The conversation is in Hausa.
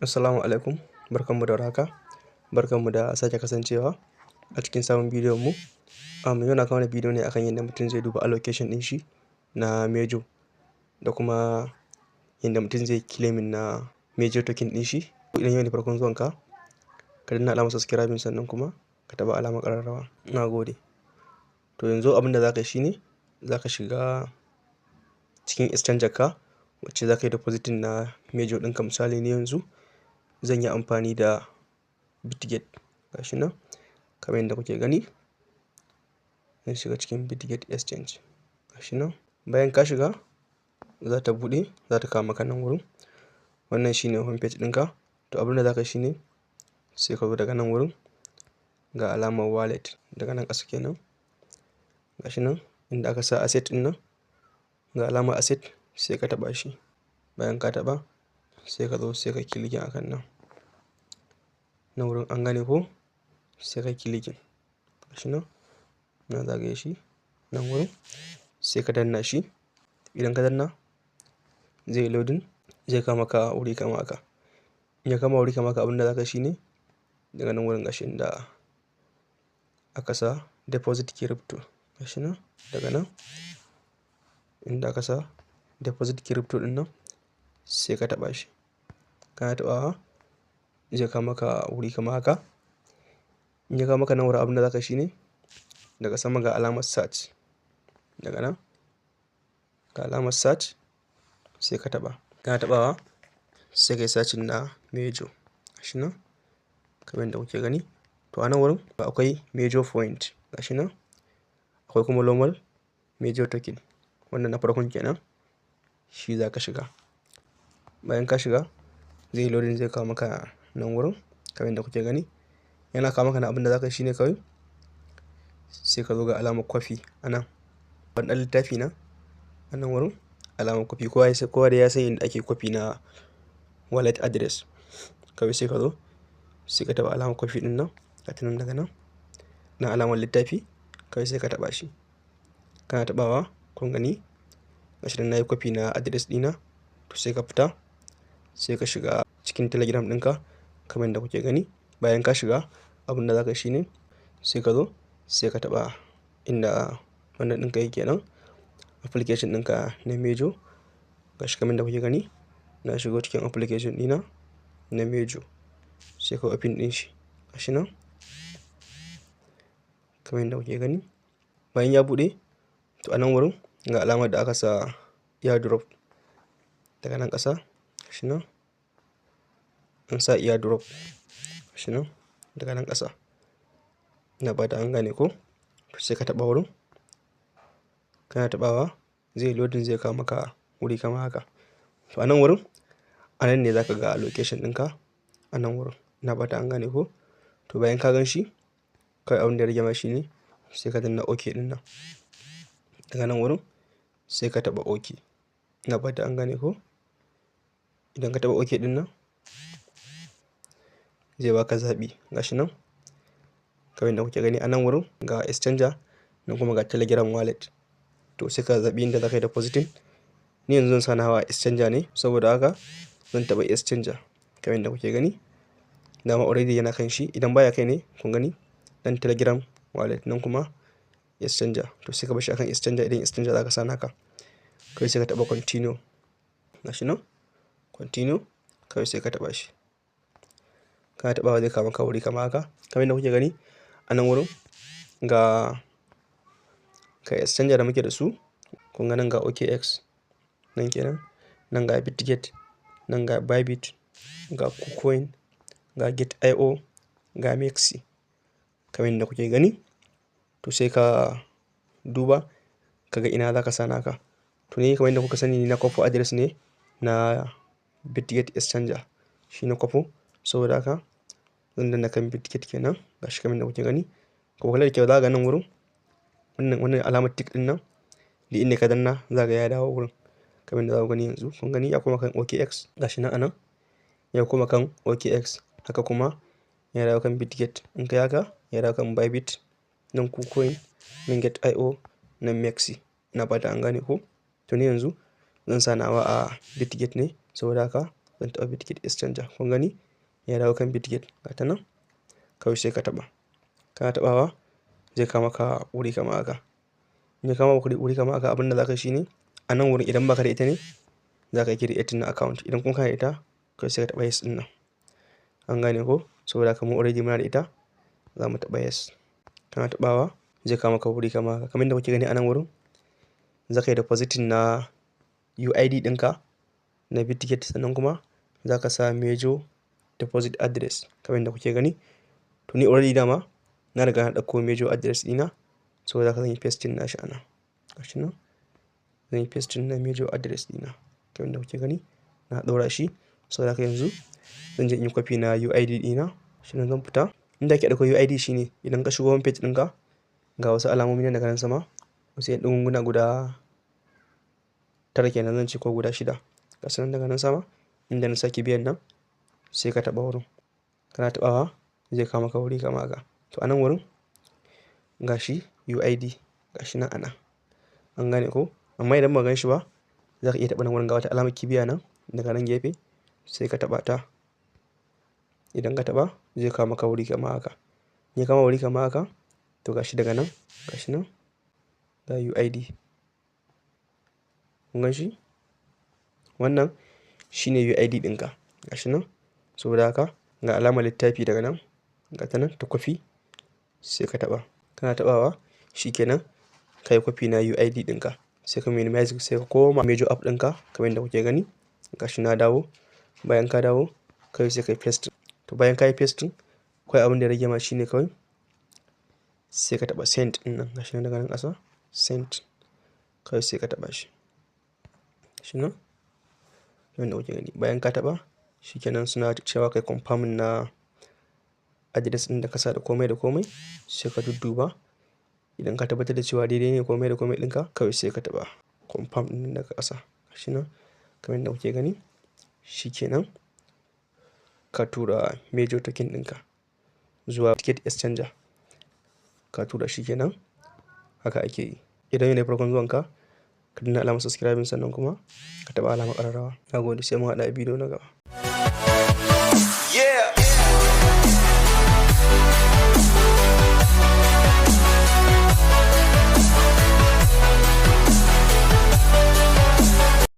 Assalamu alaikum, barkanmu da warhaka, barkanmu da sake kasancewa a cikin sabon bidiyon mu. Yau na kawo mana bidiyo ne akan yadda mutum zai duba allocation ɗin shi na Mejo da kuma yadda mutum zai claiming na Mejo token ɗin shi. Idan yau ne farkon zuwan ka, ka danna alamar subscribing sannan kuma ka taɓa alamar ƙararrawa. Na gode. To yanzu abin da za ka yi shine za ka shiga cikin exchanger ka wacce za ka yi depositing na Mejo ɗinka. Misali ne yanzu zan yi amfani da Bitget, gashi nan kamar yadda kuke gani. Zan shiga cikin Bitget exchange, gashi nan. Bayan ka shiga za ta buɗe, za ta kawo maka nan wurin. Wannan shine homepage ɗinka. To abin da za ka yi shine sai ka zo daga nan wurin ga alamar wallet daga nan ƙasa kenan, gashi nan inda aka sa asset ɗin nan ga alamar asset, sai ka taɓa shi. Bayan ka taɓa sai ka zo sai ka clicking akan nan wurin, an gane ko? Sai ka clicking, gashi nan na zagaye shi nan wurin, sai ka danna shi. Idan ka danna zai loading, zai kawo maka wuri kamar haka. In ya kama wuri kamar haka, abin da za ka yi shine daga nan wurin gashi inda aka sa deposit crypto, gashi nan daga nan inda aka sa deposit crypto ɗin nan sai ka taɓa shi. Kana taɓawa zai kawo maka wuri kamar haka. In ya kawo maka nan wurin, abin da za ka yi shine daga sama ga alamar search, daga nan ga alamar search sai ka taɓa. Kana taɓawa sai ka yi searching na Mejo, gashi nan kamar yadda kuke gani. To a nan wurin akwai Mejo point, gashi nan. Akwai kuma normal Mejo token. Wannan na farkon kenan, shi za ka shiga. Bayan ka shiga zai loading, zai kawo maka nan wurin kamar yadda kuke gani. Yana kawo maka nan, abin da za ka yi shine kawai sai ka zo ga alamar copy a nan. Wannan littafi nan a nan wurin alamar copy. Kowa da ya san yadda ake copy na wallet address. Kawai sai ka zo sai ka taɓa alamar copy ɗin nan, gata nan daga nan na alamar littafi. Kawai sai ka taɓa shi. Kana taɓawa kun gani gashi nan nayi copy na address ɗina. To sai ka fita sai ka shiga cikin Telegram ɗinka kamar yadda kuke gani. Bayan ka shiga, abin da za ka yi shine sai ka zo sai ka taɓa inda wannan ɗinka yake nan, application ɗinka na Mejo. Gashi kamar yadda kuke gani, na shigo cikin application ɗina na Mejo. Sai ka open ɗin shi, gashi nan kamar yadda kuke gani. Bayan ya buɗe, to a nan wurin ga alamar da aka sa airdrop daga nan ƙasa, gashi nan an sa airdrop, gashi nan daga nan ƙasa. Ina fata an gane ko? Sai ka taɓa wurin. Kana taɓawa zai loading, zai kawo maka wuri kamar haka. To a nan wurin, a nan ne za ka ga allocation ɗinka a nan wurin. Ina fata an gane ko? To bayan ka gan shi, kawai abin da ya rage ma shine sai ka danna OK ɗin nan. Daga nan wurin sai ka taɓa OK. Ina fata an gane ko? Idan ka taɓa OK ɗin nan zai baka zaɓi, gashi nan kamar yadda kuke gani. A nan wurin ga exchanger nan kuma ga Telegram wallet. To sai ka zaɓi inda za ka yi depositing. Ni yanzu zan sa nawa exchanger ne, saboda haka zan taɓa exchanger kamar yadda kuke gani. Dama already yana kan shi. Idan baya kai ne, kun gani nan Telegram wallet nan kuma exchanger. To sai ka bar shi akan exchanger. Idan exchanger za ka sa naka, kawai sai ka taɓa continue, gashi nan continue. Kawai sai ka taɓa shi. Kana taɓawa zai kawo maka wuri kamar haka. Kamar yadda kuke gani a nan wurin ga exchanger da muke da su. Kun ga nan ga OKX nan kenan, nan ga Bitget, nan ga Bybit, ga KuCoin, ga Gate.io, ga Mexi kamar yadda kuke gani. To sai ka duba kaga ina za ka sa naka. To ni kamar yadda kuka sani, ni na kwafo address ne na Bitget exchanger. Shi na kwafo, saboda haka zan danna kan Bitget kenan. Gashi kamar yadda kuke gani. Ko kula da kyau, za ga nan wurin wannan alamar tick ɗin nan, da inda ka danna za ga ya dawo wurin kamar yadda za ku gani yanzu. Kun gani ya koma kan OKX, gashi nan a nan ya koma kan OKX. Haka kuma ya dawo kan Bitget. In kai haka ya dawo kan Bybit, nan KuCoin, nan Gate.io, nan Mexi. Ina fata an gane ko? To ni yanzu zan sa nawa a Bitget ne, saboda haka zan taɓa Bitget exchanger. Kun gani ya dawo kan Bitget ga ta nan, kawai sai ka taɓa. Kana taɓawa zai kawo maka wuri kamar haka. In ya kawo maka wuri kamar haka, abin da za ka yi shine a nan wurin idan baka da ita ne za ka yi creating na account. Idan kun kana da ita kawai sai ka taɓa yes ɗin nan. An gane ko? Saboda haka mu already muna da ita, za mu taɓa yes. Kana taɓawa zai kawo maka wuri kamar haka. Kamar yadda kuke gani a nan wurin, za ka yi depositing na UID ɗinka na Bitget, sannan kuma za ka sa major deposit address kamar yadda kuke gani. To ni already dama na riga na ɗauko major address ɗina, saboda haka zan yi pasting nashi a nan. Gashi nan zan yi pasting na major address ɗina kamar yadda kuke gani, na ɗora shi. Saboda haka yanzu zan je in yi copy na UID ɗina. Shi nan zan fita. Inda ake ɗauko UID shine idan ka shigo home page ɗinka, ga wasu alamomi nan daga nan sama, wasu yan ɗunguna guda 9 kenan zan ce ko guda 6. Ga su nan daga nan sama inda na saki biyan nan, sai ka taɓa wurin. Kana taɓawa zai kawo maka wuri kamar haka. To a nan wurin gashi UID gashi nan a nan. An gane ko? Amma idan ba gan shi ba, za ka iya taɓa nan wurin ga wata alamar kibiya nan daga nan gefe, sai ka taɓa ta. Idan ka taɓa zai kawo maka wuri kamar haka. In ya kawo wuri kamar haka, to gashi daga nan, gashi nan ga UID. Kun gan shi? Wannan shine UID ɗinka. Gashi nan. Saboda haka ga alamar littafi daga nan, ga ta nan ta kwafi, sai ka taɓa. Kana taɓawa shikenan ka yi kwafi na UID ɗinka. Sai ka minimize, sai ka koma major app ɗinka kamar yadda kuke gani. Gashi na dawo. Bayan ka dawo kawai sai ka yi pasting. To bayan ka yi pasting, kawai abin da ya rage ma shine kawai sai ka taɓa send ɗin nan. Gashi nan daga nan ƙasa, send. Kawai sai ka taɓa shi. Gashi nan kamar yadda kuke gani. Bayan ka taɓa shikenan suna cewa kai confirm na address ɗin da ka sa da komai da komai, sai ka dudduba. Idan ka tabbatar da cewa daidai ne komai da komai ɗinka, kawai sai ka taɓa confirm ɗin daga ƙasa. Gashi nan kamar yadda kuke gani. Shikenan ka tura major token ɗinka zuwa Bitget exchanger. Ka tura shi kenan. Haka ake yi. Idan yau ne farkon zuwanka, ka danna alamar subscribing, sannan kuma ka taɓa alamar ƙararrawa. Na gode, sai mun haɗa a bidiyo na gaba.